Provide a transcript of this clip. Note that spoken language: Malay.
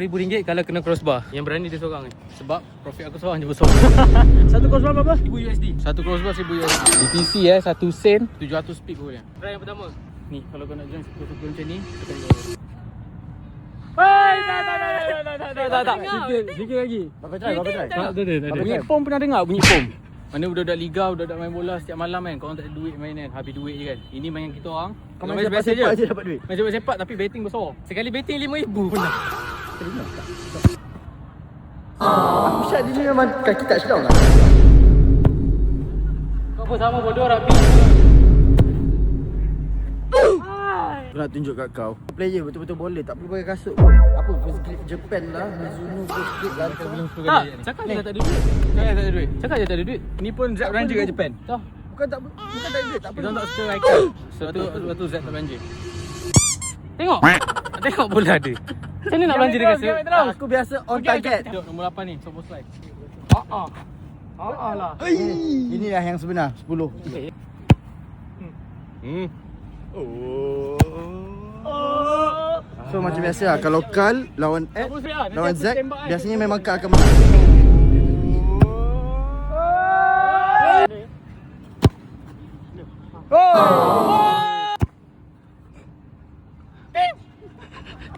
RM5,000 kalau kena crossbar. Yang berani dia seorang ni. Sebab profit aku seorang je besar. Satu crossbar berapa? $1,000. Satu crossbar $1,000. DTC 1 sen 700 speed boleh. Try yang pertama. Ni kalau kau nak join suku-suku macam ni, tekan bawah. Hai, tak. Sikit lagi. Berapa try? Tak. Bunyi pom pernah dengar bunyi pom? Mana budak-budak liga, budak-budak main bola setiap malam kan. Korang tak ada duit main kan. Habis duit je kan. Ini main kita orang. Kau main sepak je dapat duit. Main sepak tapi betting besar. Sekali betting RM5,000 pernah. Terima tak? Aku shot dia ni memang kaki tak sedang lah. Kau pun sama bodoh Rabi. Aku nak tunjuk kat kau. Player betul-betul boleh, tak perlu pakai kasut pun. Apa first grip Japan lah, Mizuno first grip lah. Tak, cakap je tak ada duit. Cakap je tak ada duit. Ni pun Zat belanja kat Japan. Tahu. Bukan tak ada duit, tak Kita perlu. tak suka striker. Satu Zat tak belanja. Tengok bola ada. Macam mana nak belanja dia rasa? Aku biasa on target. Tengok nombor 8 ni, Sobo Slide. Lah. Inilah yang sebenar, 10. So macam biasa lah, kalau Kal lawan Ed, lawan Zack, biasanya memang Kal akan menang.